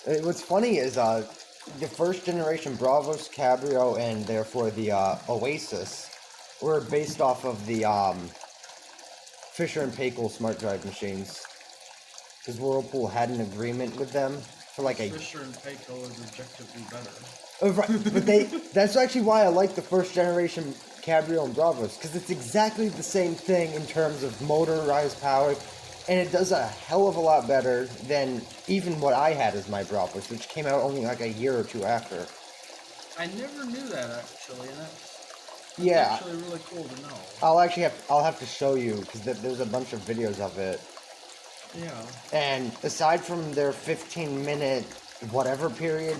What's funny is the first generation Bravos, Cabrio, and therefore the Oasis were based off of the Fisher and Paykel smart drive machines. Because Whirlpool had an agreement with them for like a... Fisher and Paykel is objectively better. Right, but that's actually why I like the first generation Cabrio and Bravos, because it's exactly the same thing in terms of motorized power, and it does a hell of a lot better than even what I had as my Bravos, which came out only like a year or two after. I never knew that actually, and that's actually really cool to know. I'll have to show you, because there's a bunch of videos of it. Yeah. And aside from their 15-minute whatever period,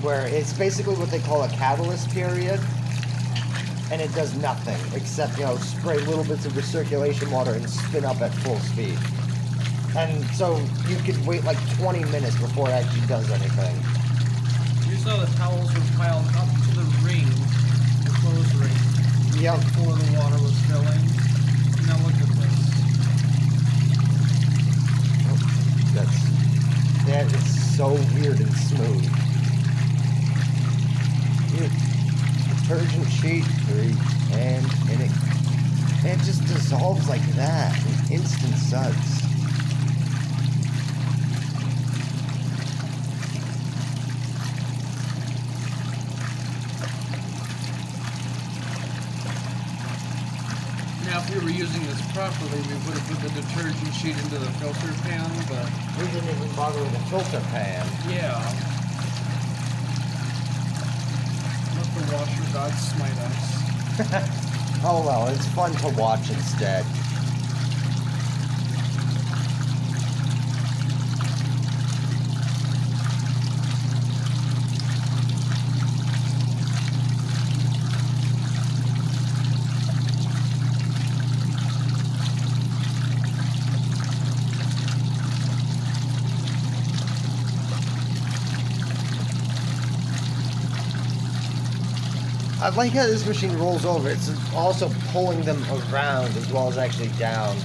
where it's basically what they call a catalyst period, and it does nothing except, spray little bits of recirculation water and spin up at full speed. And so you could wait like 20 minutes before it actually does anything. You saw the towels were piled up to the ring, the clothes ring, Yep. before the water was filling. Now look at this. That is so weird and smooth. Detergent sheet 3, and it just dissolves like that in instant suds. Now, if we were using this properly, we would have put the detergent sheet into the filter pan, but... We didn't even bother with the filter pan. Yeah. Let the washer gods smite us. Oh well, it's fun to watch instead. I like how this machine rolls over. It's also pulling them around as well as actually down.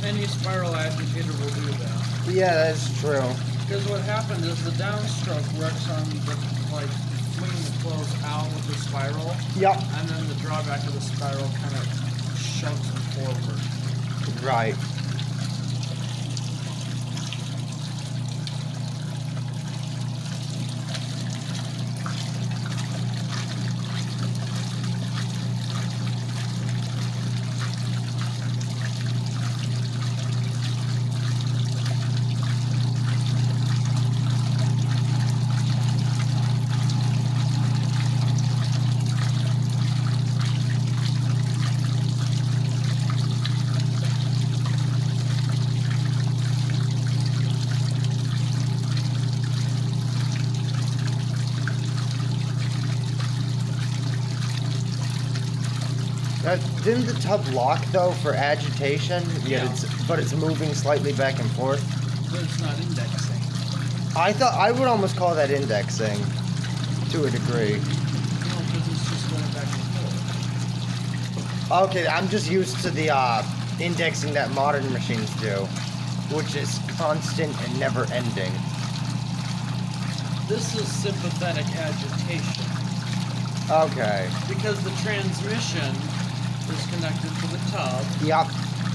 Any spiral agitator will do that. Yeah, that's true. Because what happened is the downstroke works on the, flinging the clothes out with the spiral. Yep. And then the drawback of the spiral kind of shoves them forward. Right. Didn't the tub lock though for agitation? Yeah. But it's moving slightly back and forth. But it's not indexing. I would almost call that indexing to a degree. No, because it's just going back and forth. Okay, I'm just used to the indexing that modern machines do, which is constant and never ending. This is sympathetic agitation. Okay. Because the transmission is connected to the tub. Yep.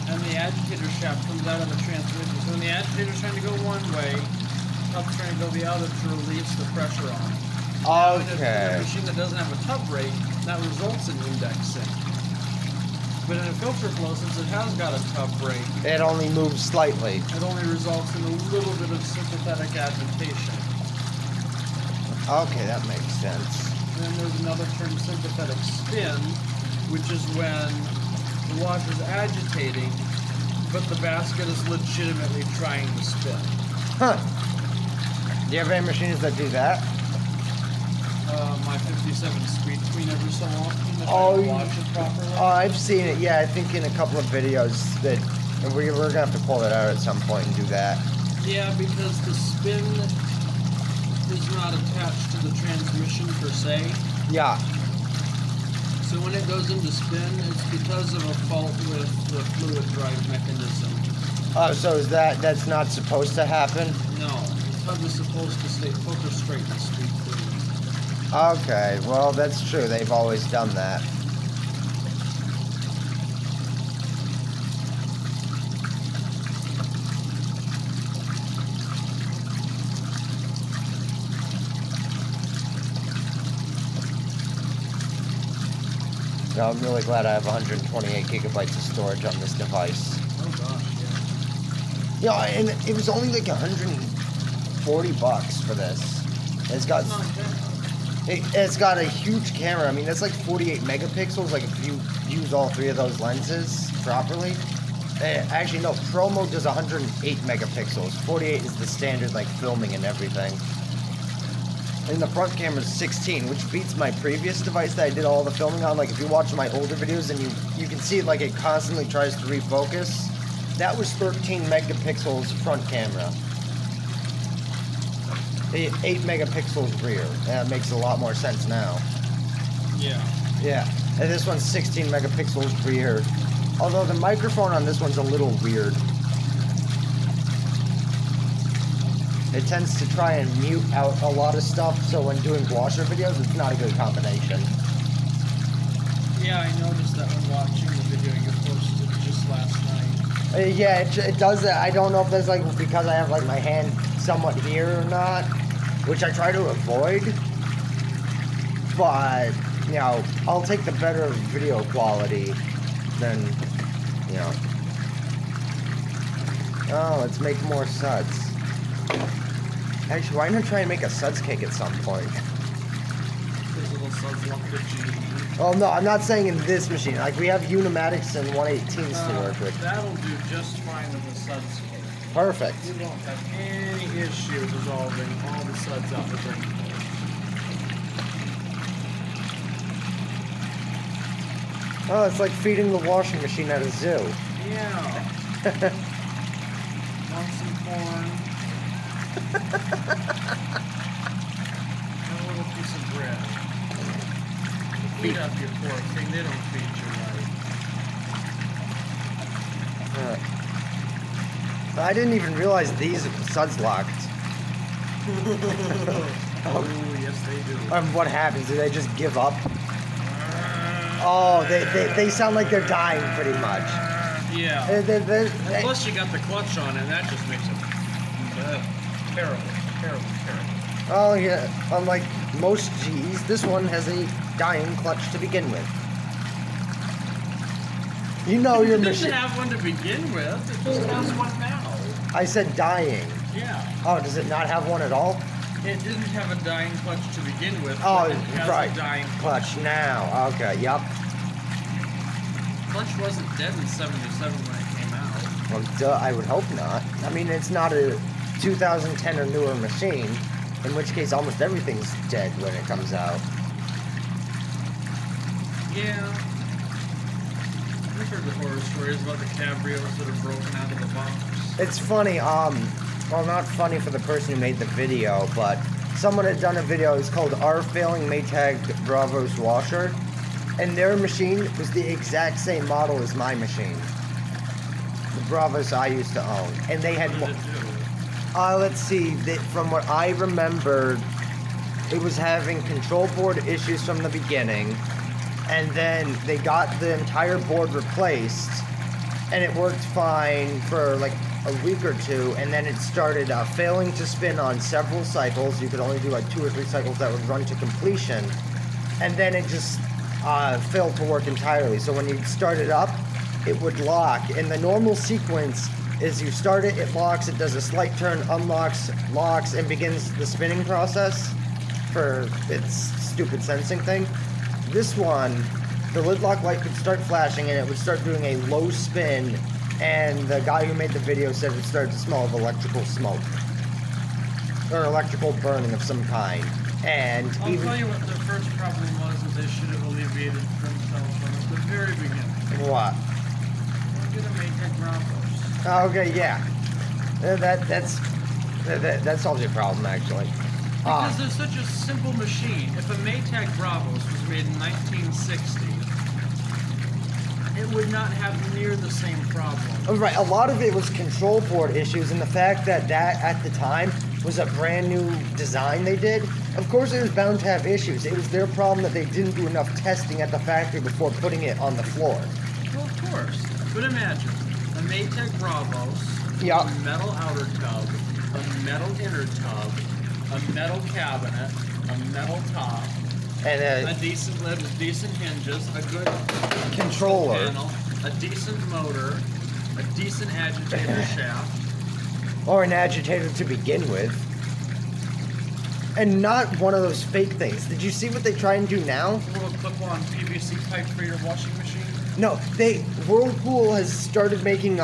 And the agitator shaft comes out of the transmission. So when the agitator's trying to go one way, the tub's trying to go the other to release the pressure on it. Now, in a machine that doesn't have a tub brake, that results in indexing. But in a filter flow, since it has got a tub brake, it only moves slightly. It only results in a little bit of sympathetic agitation. Okay, that makes sense. And then there's another term, sympathetic spin, which is when the washer's agitating, but the basket is legitimately trying to spin. Huh. Do you have any machines that do that? My 57 speed queen every so often, if Oh, I watch it properly. Oh, I've seen it. Yeah, I think in a couple of videos that we're going to have to pull it out at some point and do that. Yeah, because the spin is not attached to the transmission per se. Yeah. So when it goes into spin, it's because of a fault with the fluid drive mechanism. Oh, so is that's not supposed to happen? No, it's hub is supposed to stay filter straight and sweep clean. Okay, well, that's true. They've always done that. No, I'm really glad I have 128 gigabytes of storage on this device. Oh gosh, yeah. Yeah, and it was only like $140 for this. It's got a huge camera. I mean, that's like 48 megapixels. Like if you use all three of those lenses properly. Actually, no. Pro mode does 108 megapixels. 48 is the standard like filming and everything. And the front camera is 16, which beats my previous device that I did all the filming on. Like if you watch my older videos and you can see like it constantly tries to refocus. That was 13 megapixels front camera. 8 megapixels rear. That makes a lot more sense now. Yeah. Yeah. And this one's 16 megapixels rear. Although the microphone on this one's a little weird. It tends to try and mute out a lot of stuff, so when doing washer videos, it's not a good combination. Yeah, I noticed that when watching the video you posted just last night. Yeah, it does that. I don't know if that's like because I have like my hand somewhat here or not, which I try to avoid. But, you know, I'll take the better video quality than, you know. Oh, let's make more suds. Actually, why not try and make a suds cake at some point? Those little suds lump that you eat. Oh, no, I'm not saying in this machine. Like, we have Unimatics and 118s to work with. That'll do just fine with the suds cake. Perfect. You won't have any issue dissolving all the suds out the drain. Oh, it's like feeding the washing machine at a zoo. Yeah. Want some corn? And a little piece of bread. Feed up your poor thing. They don't feed you right. I didn't even realize these suds locked. Oh, yes they do. What happens? Do they just give up? Oh, they sound like they're dying pretty much. Yeah. Plus you got the clutch on and that just makes it terrible. Oh yeah, unlike most G's, this one has a dying clutch to begin with. You know your machine. It doesn't have one to begin with. It just has one now. I said dying. Yeah. Oh, does it not have one at all? It didn't have a dying clutch to begin with. Oh, it has right. A dying Clutch now. Okay, yep. Clutch wasn't dead in '77 when it came out. Well, duh, I would hope not. I mean, it's not a 2010 or newer machine, in which case almost everything's dead when it comes out. Yeah. I've heard the horror stories about the cabrios that are broken out of the box. It's funny, well, not funny for the person who made the video, but someone had done a video, it's called Our Failing Maytag Bravos Washer, and their machine was the exact same model as my machine. The Bravos I used to own. And they had What did it do? let's see, from what I remember, it was having control board issues from the beginning, and then they got the entire board replaced, and it worked fine for like a week or two, and then it started failing to spin on several cycles. You could only do like 2 or 3 cycles that would run to completion, and then it just failed to work entirely. So when you start it up, it would lock, and the normal sequence is you start it, it locks, it does a slight turn, unlocks, locks, and begins the spinning process for its stupid sensing thing. This one, the lid lock light would start flashing and it would start doing a low spin, and the guy who made the video said it started to smell of electrical smoke or electrical burning of some kind. And I'll tell you what their first problem was that they should have alleviated themselves from at the very beginning. What? Get a Maytag Bravos. Okay, yeah. That solves your problem, actually. Because they're such a simple machine. If a Maytag Bravos was made in 1960, it would not have near the same problem. Right, a lot of it was control board issues, and the fact that at the time, was a brand new design they did, of course it was bound to have issues. It was their problem that they didn't do enough testing at the factory before putting it on the floor. Well, of course. But imagine, a Maytag Bravos, Yeah. a metal outer tub, a metal inner tub, a metal cabinet, a metal top, And a decent lid with decent hinges, a good controller. panel, a decent motor, a decent agitator shaft. Or an agitator to begin with. And not one of those fake things. Did you see what they try and do now? A little clip-on PVC pipe for your washing machine. No, Whirlpool has started making,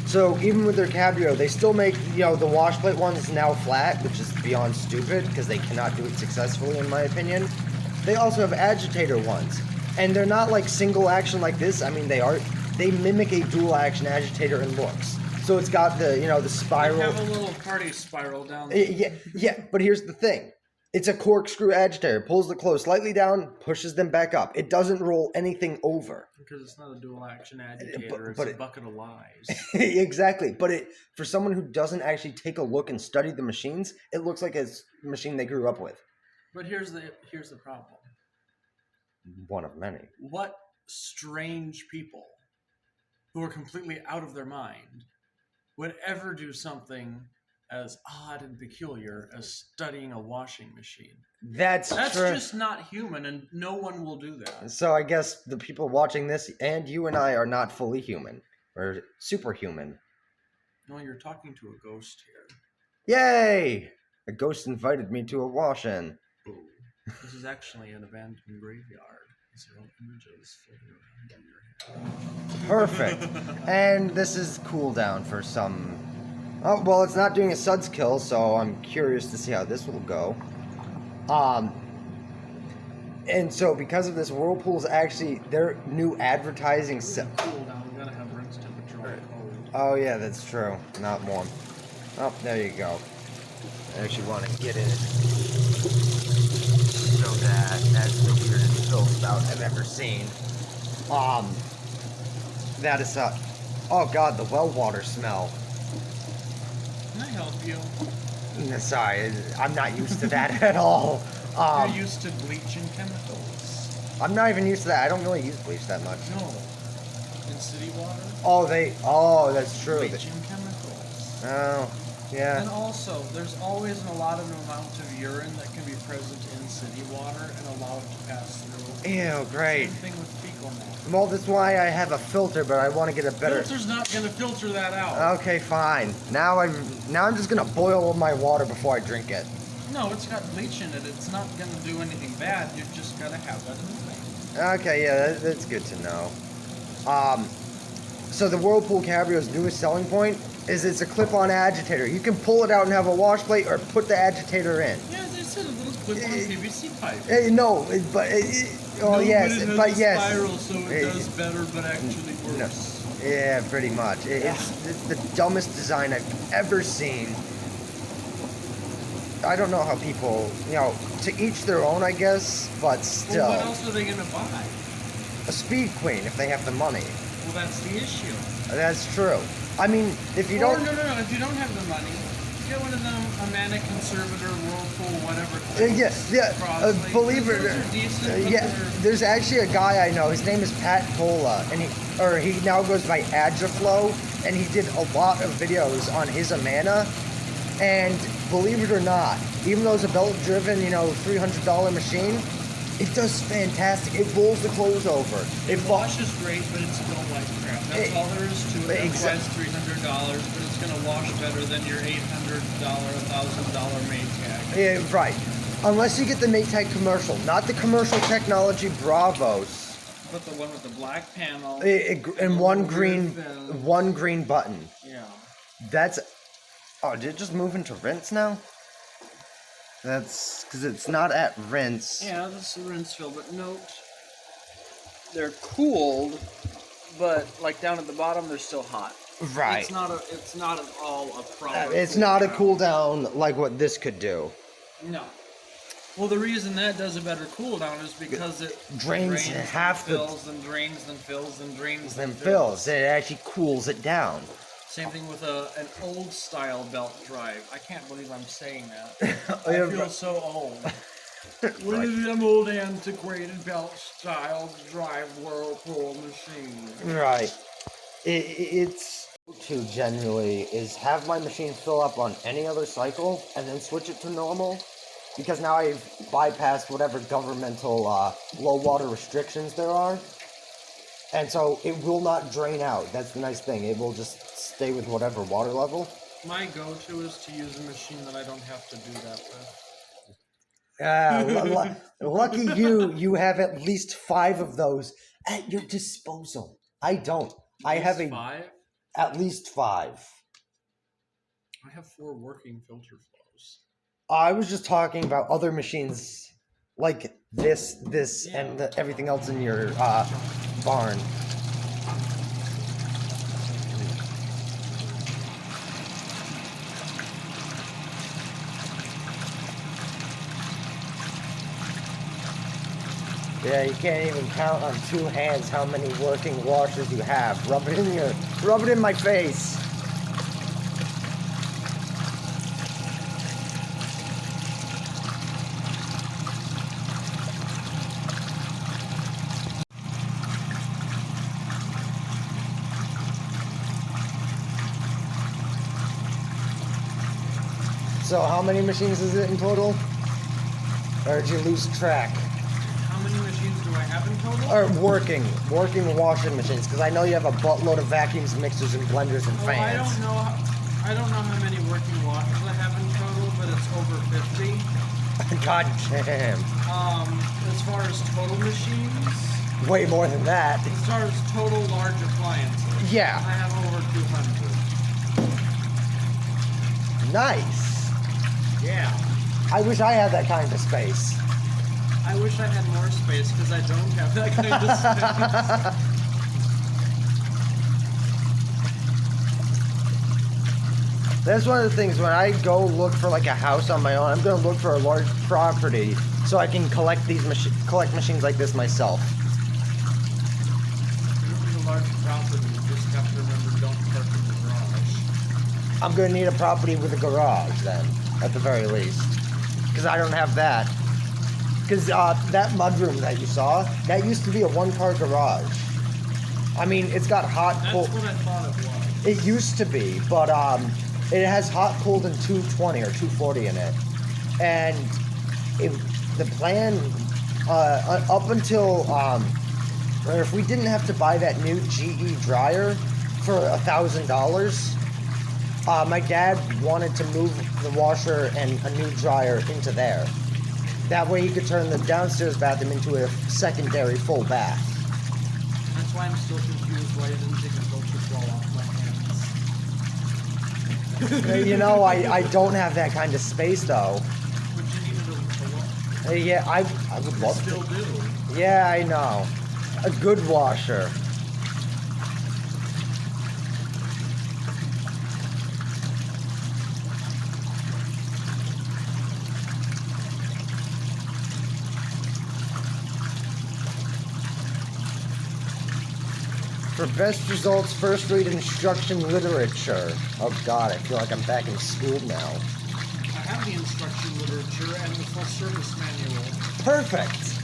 so even with their Cabrio, they still make, the wash plate ones now flat, which is beyond stupid, because they cannot do it successfully, in my opinion. They also have agitator ones. And they're not like single action like this. I mean, they mimic a dual action agitator in looks. So it's got the, the spiral. They have a little party spiral down there. Yeah, but here's the thing. It's a corkscrew agitator. Pulls the clothes slightly down, pushes them back up. It doesn't roll anything over. Because it's not a dual action agitator, it's a bucket of lies. Exactly. But for someone who doesn't actually take a look and study the machines, it looks like a machine they grew up with. But here's the problem. One of many. What strange people who are completely out of their mind would ever do something as odd and peculiar as studying a washing machine? That's true. just not human, and no one will do that. So I guess the people watching this and you and I are not fully human. Or superhuman. No, you're talking to a ghost here. Yay! A ghost invited me to a wash-in. Boo. This is actually an abandoned graveyard. Zero images floating around in your head. Perfect. And this is cooldown for some... Oh, well, it's not doing a suds kill, so I'm curious to see how this will go. And so because of this, Whirlpool's actually, their new advertising... Cooldown, you gotta have rinse temperature on cold. Oh, yeah, that's true. Not warm. Oh, there you go. I actually want to get in it. So that's the weirdest fill spout I've ever seen. That is oh god, the well water smell. Can I help you? Sorry, I'm not used to that at all. You're used to bleach and chemicals. I'm not even used to that. I don't really use bleach that much. No. In city water? Oh, that's true. Bleach and chemicals. Oh, yeah. And also, there's always an allotted amount of urine that can be present in city water and allowed to pass through. Ew, great. Same thing with fecal matter. Well, that's why I have a filter, but I want to get a better... Filter's not going to filter that out. Okay, fine. Now I'm just going to boil my water before I drink it. No, it's got bleach in it. It's not going to do anything bad. You just got to have that in the thing. Okay, yeah, that's good to know. So the Whirlpool Cabrio's newest selling point is it's a clip-on agitator. You can pull it out and have a wash plate or put the agitator in. Yeah, they said a little clip-on PVC pipe. Yes, but yes. Spiral, so it does better, but actually worse. No. Yeah, pretty much. It's the dumbest design I've ever seen. I don't know how people, to each their own, I guess, but still. Well, what else are they going to buy? A Speed Queen, if they have the money. Well, that's the issue. That's true. I mean, if you don't... No. If you don't have the money, get one of them, a Manic Conservator, Whirlpool, whatever. Believe it. There's actually a guy I know. His name is Pat Cola, and he now goes by Agiflow, and he did a lot of videos on his Amana. And believe it or not, even though it's a belt-driven, $300 machine, it does fantastic. It rolls the clothes over. It washes great, but it's built like crap. That's all there is to it. That's why it's $300, but it's going to wash better than your $800, $1,000 Maytag. Yeah, right. Unless you get the Maytag commercial, not the commercial technology Bravos. But the one with the black panel and one green button. Yeah. That's... Oh, did it just move into rinse now? That's because it's not at rinse. Yeah, this is rinse fill, but note they're cooled, but like down at the bottom they're still hot. Right. It's not at all a proper. It's not a cool down like what this could do. No. Well, the reason that does a better cool down is because it drains half fills and drains and fills and drains and fills. It actually cools it down. Same thing with an old style belt drive. I can't believe I'm saying that. I feel so old. What is them old antiquated belt style drive whirlpool machine? Right. It's to genuinely is have my machine fill up on any other cycle and then switch it to normal, because now I've bypassed whatever governmental low water restrictions there are, and so it will not drain out. That's the nice thing. It will just stay with whatever water level. My go-to is to use a machine that I don't have to do that with. Lucky you, you have at least 5 of those at your disposal. I don't. I have 5? At least 5. I have 4 working filter flows. I was just talking about other machines like this, and everything else in your barn. Yeah, you can't even count on 2 hands how many working washers you have. Rub it in my face. So how many machines is it in total? Or did you lose track? How many machines do I have in total? Or working washing machines, because I know you have a buttload of vacuums, mixers, and blenders and fans. I don't know how many working washers I have in total, but it's over 50. God damn. As far as total machines, way more than that. As far as total large appliances, yeah, I have over 200. Nice. Yeah. I wish I had that kind of space. I wish I had more space because I don't have that kind of space. That's one of the things when I go look for like a house on my own. I'm going to look for a large property so I can collect these collect machines like this myself. If you need a large property, you just have to remember don't park in the garage. I'm going to need a property with a garage then, at the very least, because I don't have that. Because that mudroom that you saw, that used to be a 1-car garage. I mean, it's got hot, cold. That's what I thought it was. It used to be, but it has hot, cold, and 220 or 240 in it. And the plan, up until, or if we didn't have to buy that new GE dryer for $1,000, my dad wanted to move the washer and a new dryer into there. That way he could turn the downstairs bathroom into a secondary full bath. That's why I'm still confused why you didn't take a filter flow off my hands. You know, I don't have that kind of space though. But you needed a washer. Yeah, I would love to. Still do. Yeah, I know. A good washer. For best results, first read instruction literature. Oh god, I feel like I'm back in school now. I have the instruction literature and the full service manual. Perfect!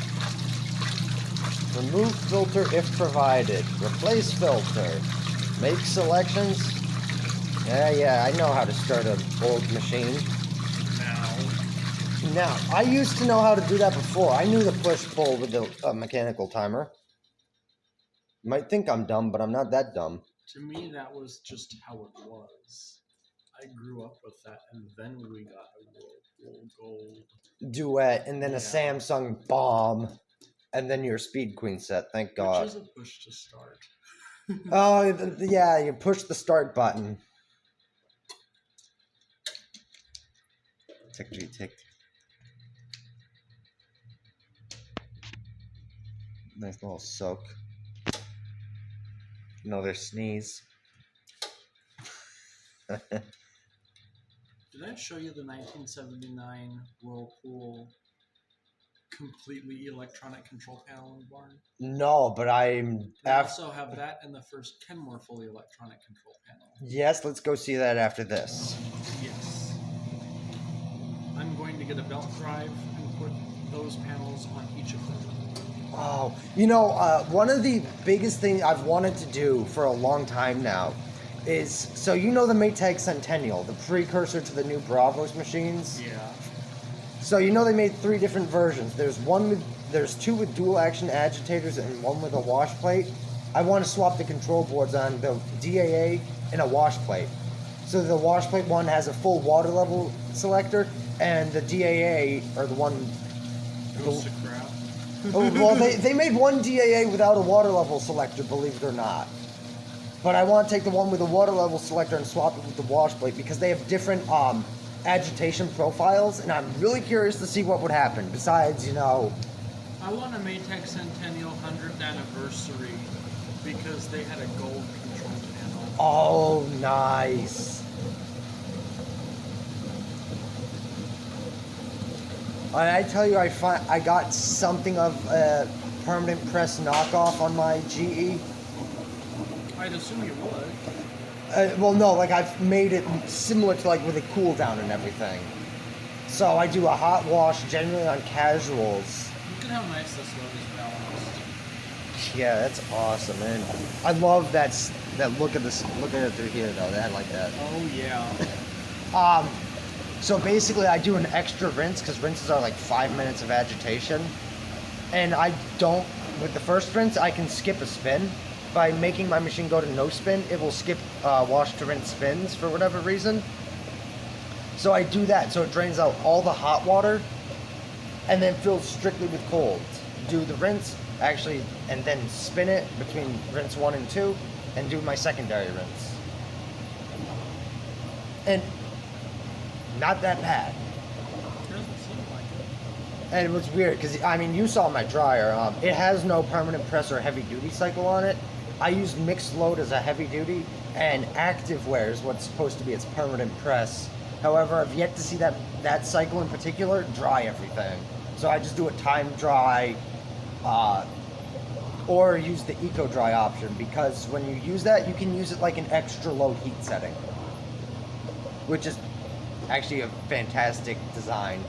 Remove filter if provided. Replace filter. Make selections. Yeah, I know how to start an old machine. Now, I used to know how to do that before. I knew the push-pull with the mechanical timer. You might think I'm dumb, but I'm not that dumb. To me, that was just how it was. I grew up with that, and then we got a Whirlpool Gold Duet, and then a Samsung Bomb, and then your Speed Queen set, thank God. Which is a push to start. Oh, yeah, you push the start button. Tick. Nice little soak. Another sneeze. Did I show you the 1979 Whirlpool completely electronic control panel in the barn? No, but I'm... They also have that and the first Kenmore fully electronic control panel. Yes, let's go see that after this. Yes. I'm going to get a belt drive and put those panels on each of them. Oh, one of the biggest things I've wanted to do for a long time now is, so you know the Maytag Centennial, the precursor to the new Bravos machines? Yeah. So they made 3 different versions. There's 2 with dual action agitators and 1 with a wash plate. I want to swap the control boards on the DAA and a wash plate. So the wash plate one has a full water level selector, and the DAA, or the one... Goes to crap. well, they made one DAA without a water level selector, believe it or not. But I want to take the one with a water level selector and swap it with the wash plate because they have different agitation profiles, and I'm really curious to see what would happen. Besides, I want a Maytag Centennial 100th anniversary because they had a gold control panel. Oh, nice. I tell you, I got something of a permanent press knockoff on my GE. I'd assume you would. Well, no, I've made it similar to with a cool down and everything. So I do a hot wash generally on casuals. Look at how nice this load is balanced. Yeah, that's awesome, man. I love that look at this. Look at it through here, though. That like that. Oh yeah. So basically, I do an extra rinse because rinses are 5 minutes of agitation, and I don't. With the first rinse, I can skip a spin. By making my machine go to no spin, it will skip wash to rinse spins for whatever reason. So I do that, so it drains out all the hot water, and then fills strictly with cold. Do the rinse, actually, and then spin it between rinse 1 and 2, and do my secondary rinse. And not that bad. Doesn't seem like it. And it was weird, because, you saw my dryer. It has no permanent press or heavy duty cycle on it. I used mixed load as a heavy duty, and active wear is what's supposed to be its permanent press. However, I've yet to see that cycle in particular dry everything. So I just do a time dry, or use the eco dry option, because when you use that, you can use it like an extra low heat setting, which is actually a fantastic design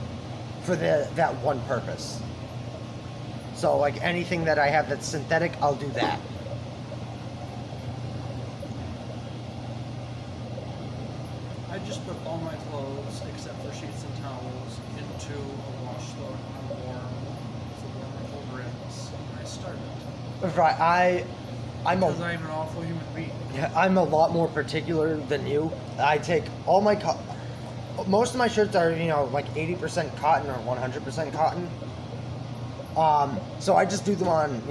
for that one purpose. So anything that I have that's synthetic, I'll do that. I just put all my clothes, except for sheets and towels, into a wash load on warm for warmer cold rinse, and I started. Right, I'm an awful human being. Yeah, I'm a lot more particular than you. I take all my most of my shirts are 80% cotton or 100% cotton. So I just do them on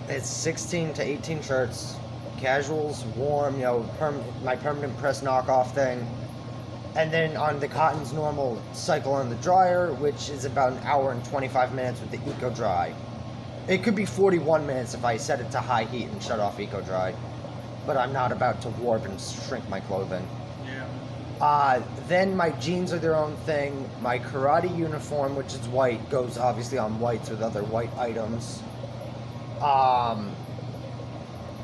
it's 16 to 18 shirts, casuals, warm, my permanent press knockoff thing. And then on the cotton's normal cycle on the dryer, which is about 1 hour and 25 minutes with the Eco Dry. It could be 41 minutes if I set it to high heat and shut off Eco Dry. But I'm not about to warp and shrink my clothing. Yeah. Then my jeans are their own thing. My karate uniform, which is white, goes obviously on whites with other white items.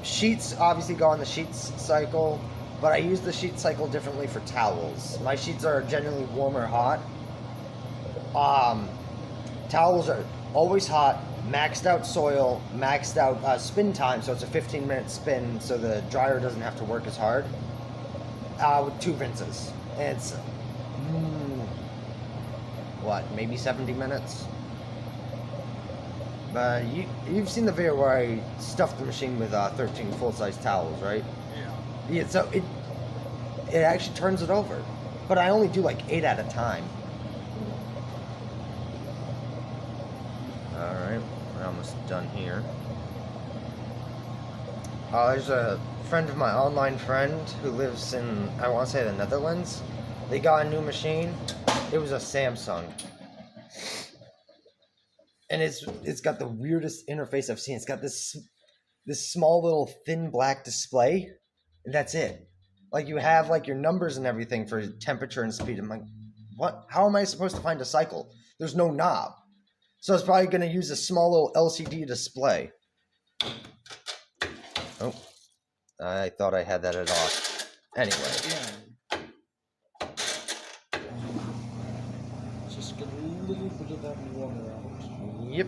Sheets obviously go on the sheets cycle, but I use the sheet cycle differently for towels. My sheets are generally warm or hot. Towels are always hot, maxed out soil, maxed out spin time, so it's a 15-minute spin, so the dryer doesn't have to work as hard. With 2 rinses. And it's, maybe 70 minutes? But you've seen the video where I stuffed the machine with 13 full-size towels, right? Yeah. Yeah, so it actually turns it over. But I only do 8 at a time. Alright, we're almost done here. There's a friend of my online friend who lives in, I want to say, the Netherlands. They got a new machine. It was a Samsung. And it's got the weirdest interface I've seen. It's got this small little thin black display, and that's it. You have your numbers and everything for temperature and speed. I'm like, what? How am I supposed to find a cycle? There's no knob. So it's probably going to use a small little LCD display. Oh, I thought I had that at off. Anyway. Yeah. Just get a little bit of that water out. Yep.